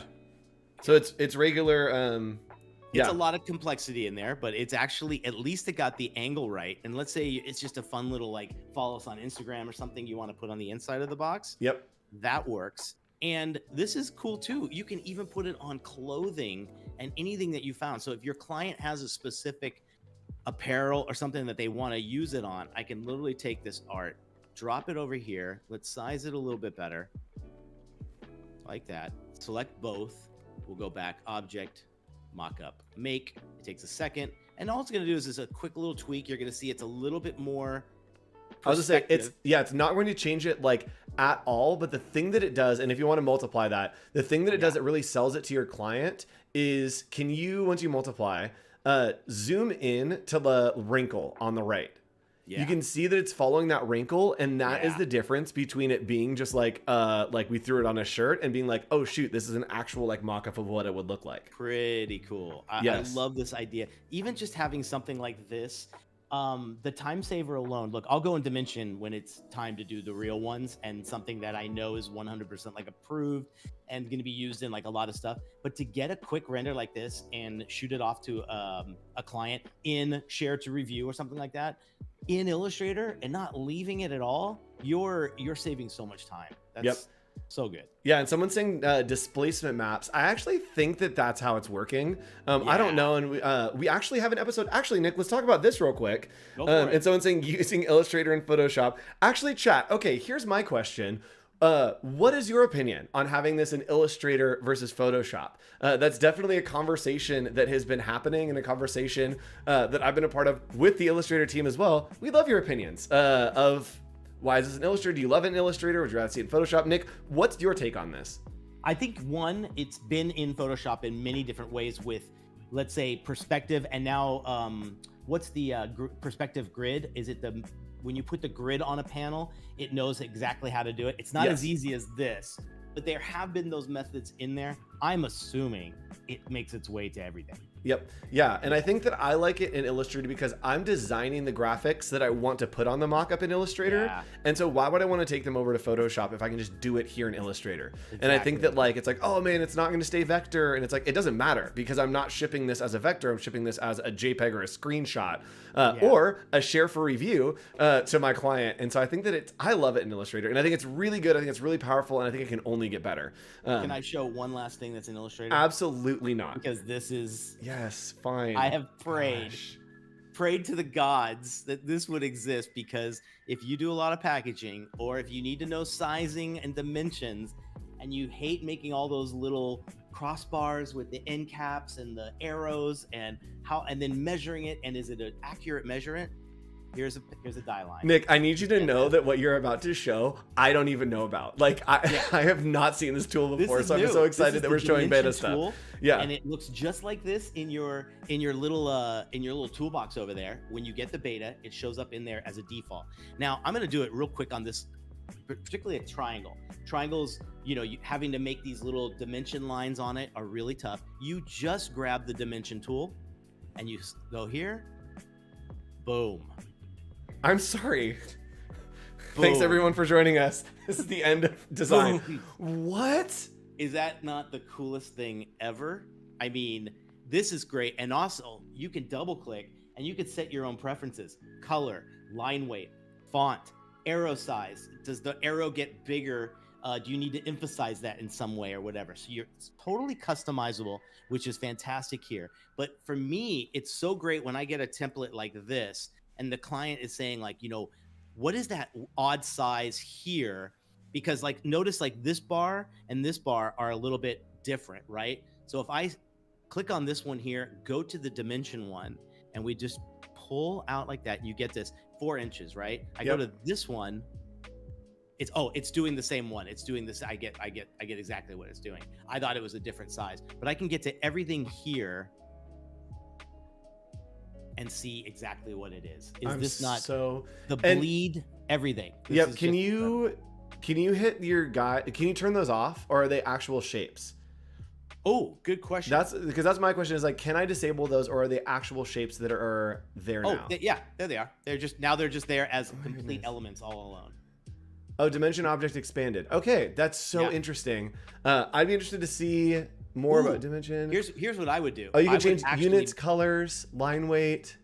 So it's regular. It's a lot of complexity in there, but it's actually, at least it got the angle right. And let's say it's just a fun little like follow us on Instagram or something you want to put on the inside of the box. Yep. That works. And this is cool too. You can even put it on clothing and anything that you found. So if your client has a specific apparel or something that they want to use it on, I can literally take this art, drop it over here. Let's size it a little bit better. Like that. Select both. We'll go back, object, mockup, make. It takes a second. And all it's going to do is a quick little tweak. You're going to see it's a little bit more I was just saying, it's not going to change it like at all, but the thing that it does, and if you want to multiply that, the thing that it does that really sells it to your client is, can you, once you multiply, zoom in to the wrinkle on the right? Yeah. You can see that it's following that wrinkle, and that is the difference between it being just like we threw it on a shirt and being like, oh shoot, this is an actual like mock-up of what it would look like. Pretty cool. I love this idea. Even just having something like this, the time saver alone. Look, I'll go in Dimension when it's time to do the real ones and something that I know is 100% like approved and going to be used in like a lot of stuff. But to get a quick render like this and shoot it off to a client in Share to Review or something like that in Illustrator and not leaving it at all, you're saving so much time. That's so good. Yeah, and someone's saying displacement maps. I actually think that that's how it's working. I don't know, and we actually have an episode. Actually, Nick, let's talk about this real quick. And someone's saying using Illustrator and Photoshop. Actually, chat. Okay, here's my question. What is your opinion on having this in Illustrator versus Photoshop? That's definitely a conversation that has been happening, and a conversation that I've been a part of with the Illustrator team as well. We love your opinions of why is this in Illustrator? Do you love it in Illustrator? Would you rather see it in Photoshop? Nick, what's your take on this? I think one, it's been in Photoshop in many different ways with, let's say, perspective, and now what's the perspective grid? Is it when you put the grid on a panel, it knows exactly how to do it. It's not as easy as this, but there have been those methods in there. I'm assuming it makes its way to everything. Yep. Yeah. And I think that I like it in Illustrator because I'm designing the graphics that I want to put on the mockup in Illustrator. Yeah. And so why would I want to take them over to Photoshop if I can just do it here in Illustrator? Exactly. And I think that like, it's like, oh man, it's not going to stay vector. And it's like, it doesn't matter because I'm not shipping this as a vector. I'm shipping this as a JPEG or a screenshot or a share for review to my client. And so I think that I love it in Illustrator, and I think it's really good. I think it's really powerful, and I think it can only get better. Can I show one last thing that's in Illustrator? Absolutely not. Because this is... Yes, fine. I have prayed to the gods that this would exist, because if you do a lot of packaging, or if you need to know sizing and dimensions, and you hate making all those little crossbars with the end caps and the arrows and then measuring it, and is it an accurate measurement? Here's a die line. Nick, I need you to know that what you're about to show, I don't even know about. Like, I have not seen this tool before, so I'm so excited that we're showing beta stuff. Yeah, and it looks just like this in your little toolbox over there. When you get the beta, it shows up in there as a default. Now, I'm gonna do it real quick on this, particularly a triangle. Triangles, having to make these little dimension lines on it are really tough. You just grab the dimension tool, and you go here, boom. I'm sorry. Thanks Boom. everyone for joining us. This is the end of design. Boom. What? Is that not the coolest thing ever? I mean, this is great. And also, you can double click and you can set your own preferences. Color, line weight, font, arrow size. Does the arrow get bigger? Do you need to emphasize that in some way or whatever? So it's totally customizable, which is fantastic here. But for me, it's so great when I get a template like this and the client is saying like, you know, what is that odd size here? Because like, notice like this bar and this bar are a little bit different, right? So if I click on this one here, go to the dimension one, and we just pull out like that, you get this 4 inches, right? I go to this one, it's doing the same one. It's doing this. I get exactly what it's doing. I thought it was a different size, but I can get to everything here and see exactly what it is. Is this not so the bleed everything? Yep. Can you hit your guy? Can you turn those off, or are they actual shapes? Oh, good question. That's my question, is like, can I disable those, or are they actual shapes that are there now? Yeah, there they are. They're just there as complete elements all alone. Oh, dimension object expanded. Okay, that's so interesting. I'd be interested to see more about dimension. Here's what I would do. Oh, you can change units, colors, line weight.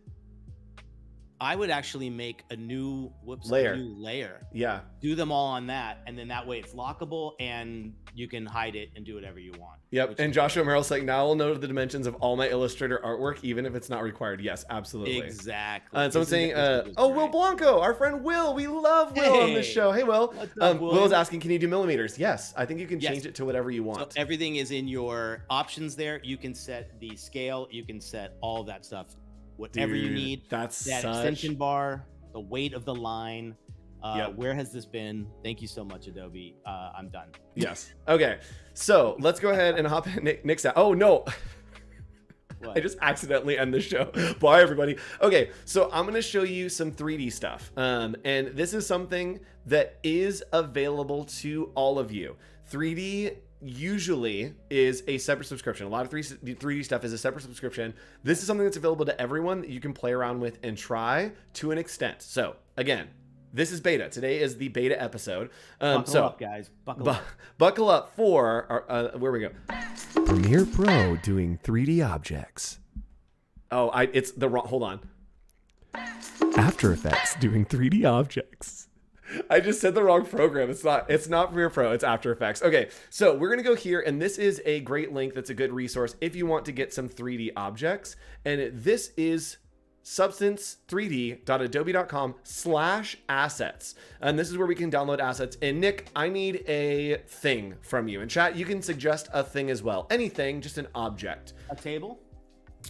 I would actually make a new layer. Yeah. Do them all on that, and then that way it's lockable and you can hide it and do whatever you want. Yep. And Joshua Merrill's like, now I'll know the dimensions of all my Illustrator artwork, even if it's not required. Yes, absolutely. Exactly. And someone's saying, Will Blanco, our friend Will. We love Will on this show. Hey, Will. Will's asking, can you do millimeters? Yes. I think you can change it to whatever you want. So everything is in your options there. You can set the scale. You can set all that stuff. Whatever you need. That extension bar, the weight of the line. Where has this been? Thank you so much, Adobe. I'm done. Yes. Okay. So let's go ahead and hop in. Nick's out. Oh no. I just accidentally end the show. Bye, everybody. Okay, so I'm going to show you some 3D stuff. And this is something that is available to all of you. 3D usually is a separate subscription. A lot of 3D stuff is a separate subscription. This is something that's available to everyone that you can play around with and try to an extent. So again, this is beta. Today is the beta episode. Buckle up, guys. Buckle up for our, where we go. Premiere Pro doing 3D objects. Oh, it's the wrong, hold on. After Effects doing 3D objects. I just said the wrong program. It's not Premiere Pro, it's After Effects. Okay, so we're gonna go here, and this is a great link that's a good resource if you want to get some 3D objects. And this is substance3d.adobe.com/assets. And this is where we can download assets. And Nick, I need a thing from you. In chat, you can suggest a thing as well. Anything, just an object. A table?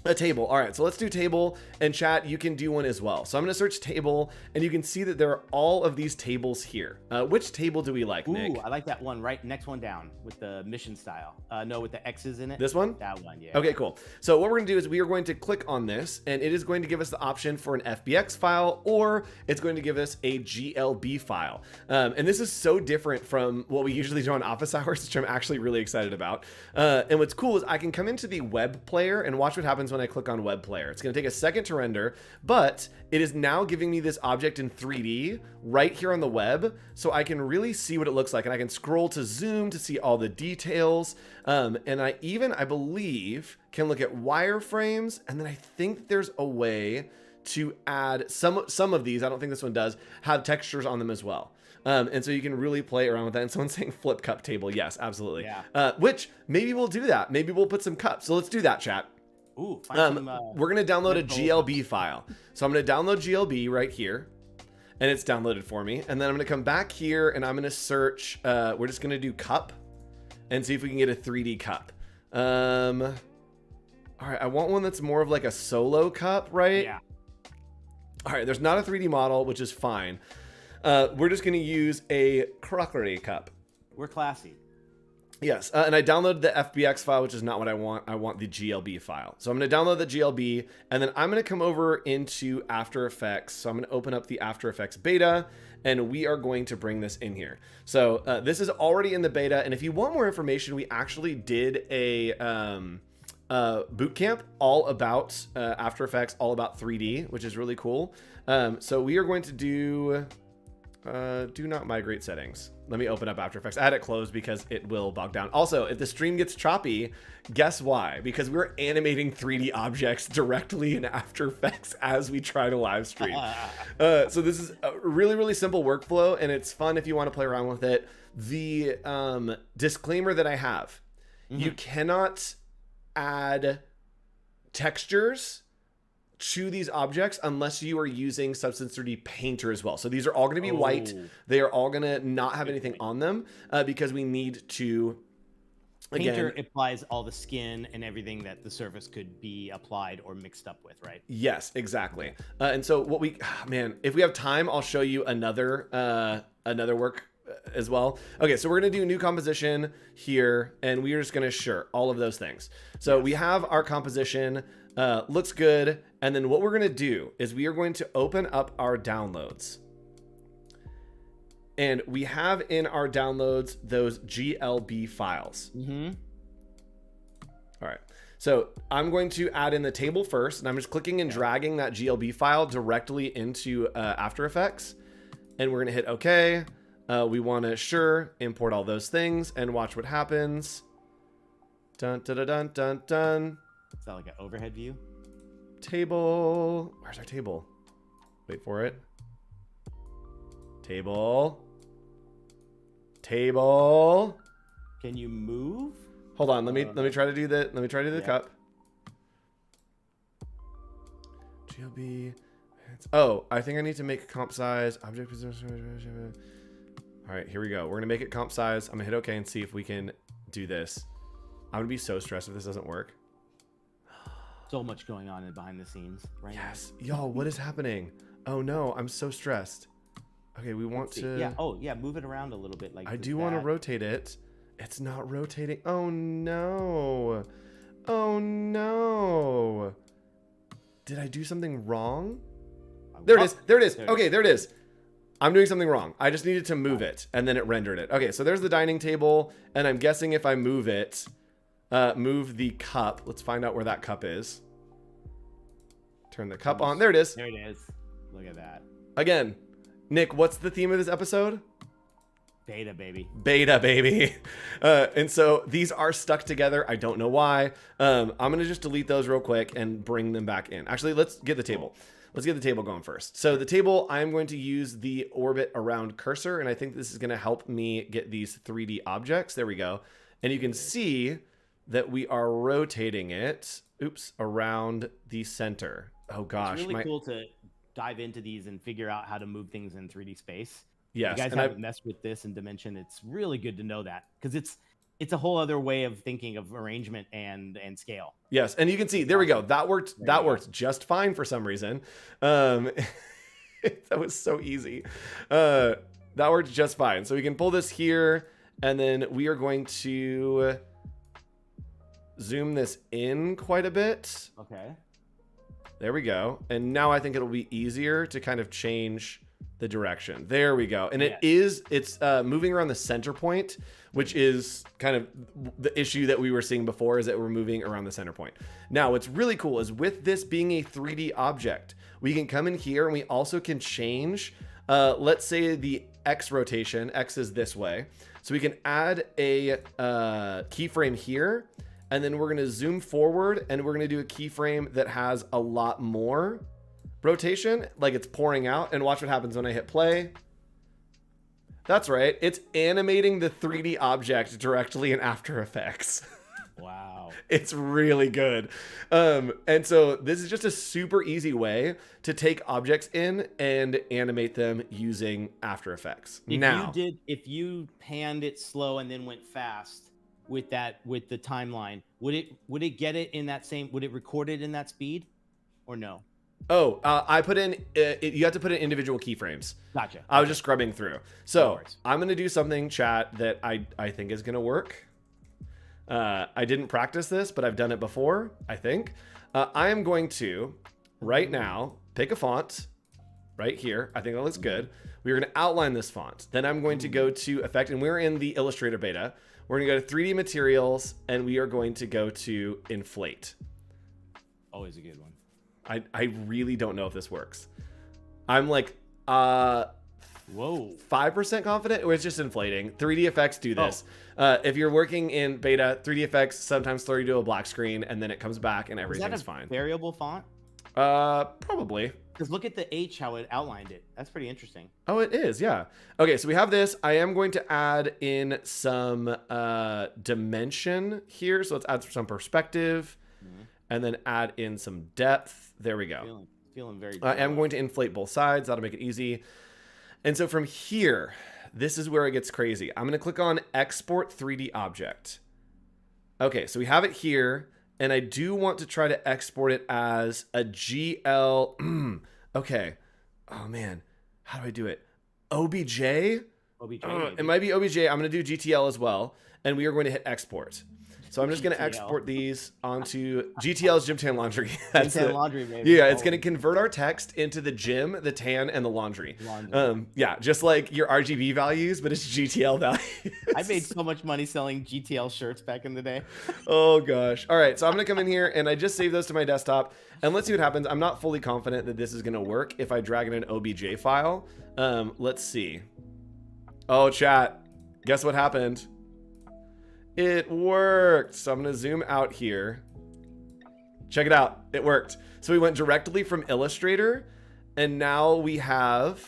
A table. All right, so let's do table, and chat, you can do one as well. So I'm going to search table, and you can see that there are all of these tables here. Which table do we like, Nick? Ooh, I like that one, right? Next one down with the mission style. No, with the X's in it. This one? That one, yeah. Okay, cool. So what we're going to do is we are going to click on this, and it is going to give us the option for an FBX file, or it's going to give us a GLB file. And this is so different from what we usually do on office hours, which I'm actually really excited about. And what's cool is I can come into the web player and watch what happens when I click on web player. It's going to take a second to render, but it is now giving me this object in 3D right here on the web, so I can really see what it looks like, and I can scroll to zoom to see all the details. And I believe, can look at wireframes, and then I think there's a way to add some of these. I don't think this one does have textures on them as well. And so you can really play around with that. And someone's saying flip cup table. Yes, absolutely. Yeah. Which maybe we'll do that. Maybe we'll put some cups. So let's do that, chat. Ooh, we're going to download a GLB file. So I'm going to download GLB right here, and it's downloaded for me. And then I'm going to come back here, and I'm going to search. We're just going to do cup and see if we can get a 3D cup. All right, I want one that's more of like a solo cup, right? Yeah. All right, there's not a 3D model, which is fine. We're just going to use a crockery cup. We're classy. Yes, and I downloaded the FBX file, which is not what I want. I want the GLB file. So I'm going to download the GLB, and then I'm going to come over into After Effects. So I'm going to open up the After Effects beta, and we are going to bring this in here. So this is already in the beta, and if you want more information, we actually did a boot camp all about After Effects, all about 3D, which is really cool. So we are going to do... Do not migrate settings. Let me open up After Effects. I had it closed because it will bog down. Also, if the stream gets choppy, guess why? Because we're animating 3D objects directly in After Effects as we try to live stream. So this is a really, really simple workflow, and it's fun if you want to play around with it. The disclaimer that I have, you cannot add textures to these objects unless you are using Substance 3D Painter as well. So these are all going to be white. They are all going to not have anything on them because we need to, again, Painter applies all the skin and everything that the surface could be applied or mixed up with, right? Yes, exactly. And so what we, man, if we have time, I'll show you another work as well. Okay, so we're going to do new composition here, and we are just going to all of those things. So we have our composition, looks good. And then what we're going to do is we are going to open up our downloads. And we have in our downloads those GLB files. All right. So I'm going to add in the table first, and I'm just clicking and dragging that GLB file directly into After Effects. And we're going to hit OK. We want to import all those things and watch what happens. Dun, dun, dun, dun, dun, dun. Is that like an overhead view? Table. Where's our table? Wait for it. Table. Can you move? Hold on. Let me try to do the cup. GLB. Oh, I think I need to make comp size object position. All right, here we go. We're gonna make it comp size. I'm gonna hit OK and see if we can do this. I'm gonna be so stressed if this doesn't work. So much going on behind the scenes right now. Yes. Y'all, what is happening? Oh no, I'm so stressed. Okay, we want to... Yeah, oh yeah, move it around a little bit. Like I do want to rotate it. It's not rotating. Oh no. Oh no. Did I do something wrong? There it is. There it is. Okay, there it is. I'm doing something wrong. I just needed to move it, and then it rendered it. Okay, so there's the dining table, and I'm guessing if I move it... move the cup. Let's find out where that cup is. Turn the cup on. There it is. There it is. Look at that. Again, Nick, what's the theme of this episode? Beta, baby. Beta, baby. And so these are stuck together. I don't know why. I'm going to just delete those real quick and bring them back in. Actually, let's get the table. Let's get the table going first. So the table, I'm going to use the orbit around cursor, and I think this is going to help me get these 3D objects. There we go. And you can see that we are rotating it, around the center. Oh gosh. It's really cool to dive into these and figure out how to move things in 3D space. Yes. If you guys haven't messed with this in Dimension, it's really good to know that, because it's a whole other way of thinking of arrangement and scale. Yes, and you can see, there we go. That worked. That worked just fine for some reason. That was so easy. That worked just fine. So we can pull this here, and then we are going to zoom this in quite a bit. Okay. There we go. And now I think it'll be easier to kind of change the direction. There we go. And it's moving around the center point, which is kind of the issue that we were seeing before, is that we're moving around the center point. Now, what's really cool is with this being a 3D object, we can come in here and we also can change, let's say the X rotation. X is this way. So we can add a keyframe here, and then we're going to zoom forward, and we're going to do a keyframe that has a lot more rotation, like it's pouring out, and watch what happens when I hit play. That's right. It's animating the 3D object directly in After Effects. Wow. It's really good. And so this is just a super easy way to take objects in and animate them using After Effects. If you panned it slow and then went fast with the timeline, would it get it in that same, would it record it in that speed or no? Oh, I put in, you have to put in individual keyframes. Gotcha. I was just scrubbing through. So I'm going to do something, chat, that I think is going to work. I didn't practice this, but I've done it before, I think. I am going to, right now, pick a font right here. I think that looks good. We're going to outline this font. Then I'm going to go to Effect, and we're in the Illustrator beta. We're going to go to 3D Materials, and we are going to go to Inflate. Always a good one. I really don't know if this works. I'm like Whoa. 5% confident, or it's just inflating. 3D effects do this. If you're working in beta, 3D effects sometimes throw you to a black screen, and then it comes back and everything's fine. Variable font? Probably. Because look at the H, how it outlined it. That's pretty interesting. Oh, it is, yeah. Okay, so we have this. I am going to add in some dimension here. So let's add some perspective, and then add in some depth. There we go. Feeling very. I am going to inflate both sides. That'll make it easy. And so from here, this is where it gets crazy. I'm going to click on Export 3D Object. Okay, so we have it here. And I do want to try to export it as a GL. Okay. Oh, man. How do I do it? OBJ? It might be OBJ. I'm going to do GTL as well. And we are going to hit export. So I'm just going to export these onto GTL's Gym Tan Laundry. That's Gym Tan Laundry, maybe. Yeah, it's going to convert our text into the gym, the tan, and the laundry. Yeah, just like your RGB values, but it's GTL values. I made so much money selling GTL shirts back in the day. Oh, gosh. All right, so I'm going to come in here, and I just saved those to my desktop. And let's see what happens. I'm not fully confident that this is going to work if I drag in an OBJ file. Let's see. Oh, chat. Guess what happened? It worked. So I'm going to zoom out here. Check it out. It worked. So we went directly from Illustrator, and now we have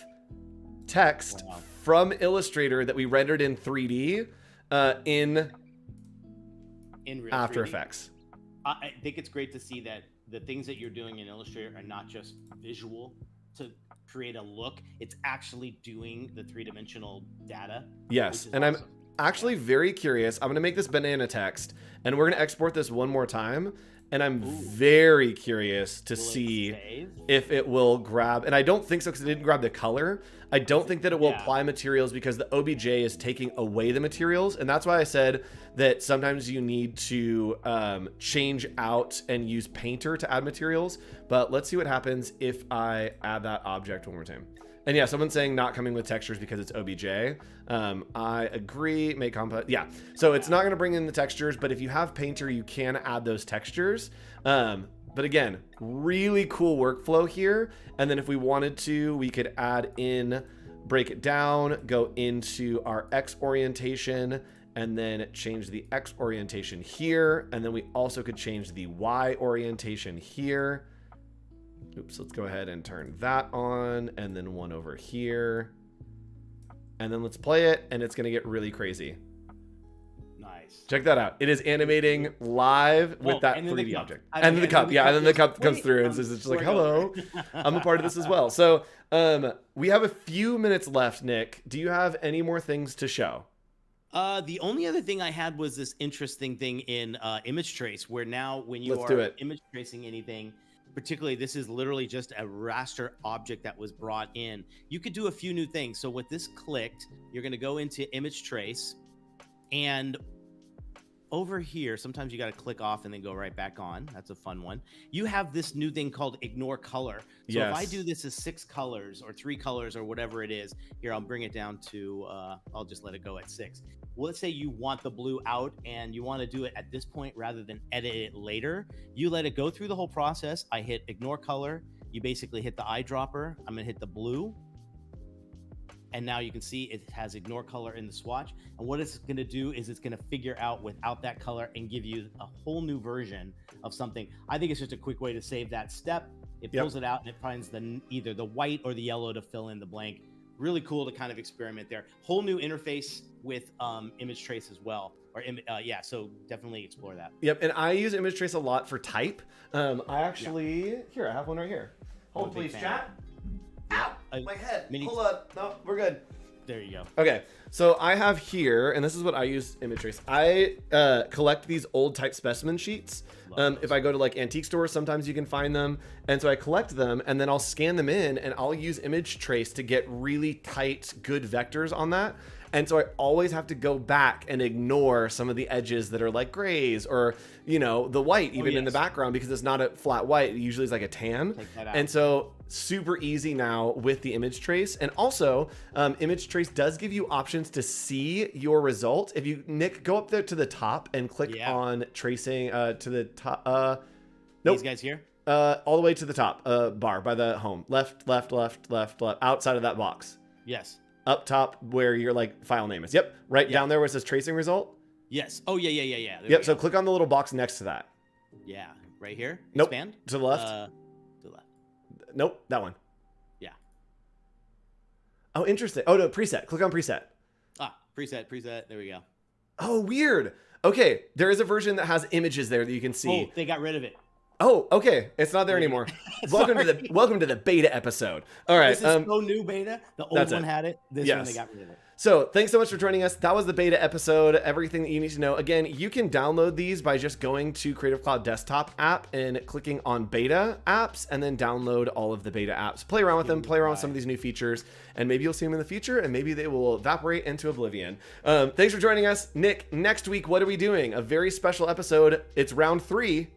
text from Illustrator that we rendered in 3D in real After 3D. Effects. I think it's great to see that the things that you're doing in Illustrator are not just visual to create a look. It's actually doing the three-dimensional data. Yes, and awesome. I'm actually very curious. I'm going to make this banana text, and we're going to export this one more time. And I'm very curious to see if it will grab, and I don't think so because it didn't grab the color. I don't think that it will apply materials because the OBJ is taking away the materials. And that's why I said that sometimes you need to change out and use Painter to add materials. But let's see what happens if I add that object one more time. And yeah, someone's saying not coming with textures because it's OBJ. I agree. Make comp. Yeah. So it's not going to bring in the textures, but if you have Painter, you can add those textures. But again, really cool workflow here. And then if we wanted to, we could add in, break it down, go into our X orientation, and then change the X orientation here. And then we also could change the Y orientation here. Oops, let's go ahead and turn that on, and then one over here. And then let's play it, and it's going to get really crazy. Nice. Check that out. It is animating live with that 3D object. And then the cup, yeah, and then the cup comes through, and it's just like, hello, I'm a part of this as well. So we have a few minutes left, Nick. Do you have any more things to show? The only other thing I had was this interesting thing in image trace, where now when you are image tracing anything, particularly this is literally just a raster object that was brought in, you could do a few new things. So with this clicked, you're going to go into image trace, and over here, sometimes you got to click off and then go right back on. That's a fun one. You have this new thing called ignore color. So if I do this as 6 colors or 3 colors or whatever it is, here, I'll bring it down to, I'll just let it go at 6. Well, let's say you want the blue out and you want to do it at this point rather than edit it later. You let it go through the whole process. I hit ignore color. You basically hit the eyedropper. I'm going to hit the blue. And now you can see it has ignore color in the swatch. And what it's going to do is it's going to figure out without that color and give you a whole new version of something. I think it's just a quick way to save that step. It pulls it out and it finds either the white or the yellow to fill in the blank. Really cool to kind of experiment there. Whole new interface with image trace as well. Or yeah, so definitely explore that. Yep, and I use image trace a lot for type. I actually, here, I have one right here. Hold please, chat. Ow, my head. Hold up. No, we're good. There you go. Okay, so I have here, and this is what I use image trace. I collect these old type specimen sheets. If I go to like antique stores, sometimes you can find them. And so I collect them, and then I'll scan them in, and I'll use image trace to get really tight, good vectors on that. And so I always have to go back and ignore some of the edges that are like grays or, you know, the white even in the background, because it's not a flat white. It usually is like a tan. And so super easy now with the image trace. And also image trace does give you options to see your result. If you, Nick, go up there to the top and click on tracing to the top. Nope. These guys here? All the way to the top bar by the home. Left, outside of that box. Yes. up top where your like file name is. Yep, right down there where it says tracing result. Yes. Oh yeah. Yep. So click on the little box next to that. Yeah, right here. Nope. Expand. To the left. To the left. Nope, that one. Yeah. Oh, interesting. Oh no, preset. Click on preset. Preset. There we go. Oh, weird. Okay, there is a version that has images there that you can see. Oh, they got rid of it. Oh, okay. It's not there anymore. welcome to the beta episode. All right. This is so new beta. The old one had it. This one they got rid of it. So thanks so much for joining us. That was the beta episode. Everything that you need to know. Again, you can download these by just going to Creative Cloud Desktop app and clicking on beta apps, and then download all of the beta apps. Play around with them. Play around with some of these new features, and maybe you'll see them in the future, and maybe they will evaporate into oblivion. Thanks for joining us, Nick. Next week, what are we doing? A very special episode. It's round 3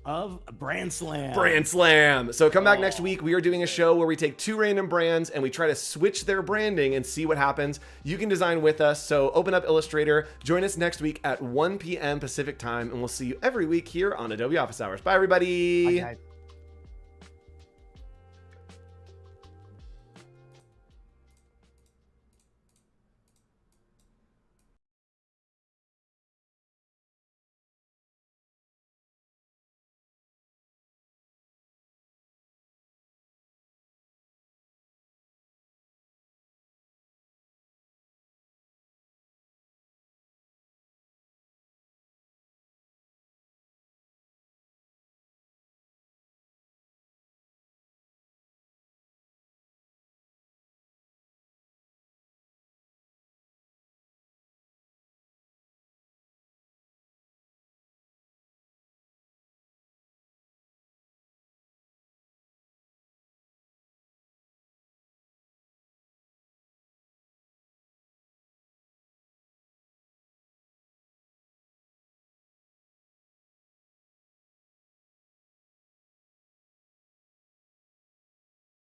of Brand Slam. Brand Slam. So come back next week. We are doing a show where we take 2 random brands and we try to switch their branding and see what happens. You can design with us. So open up Illustrator. Join us next week at 1 p.m. Pacific time, and we'll see you every week here on Adobe Office Hours. Bye, everybody. Bye, guys.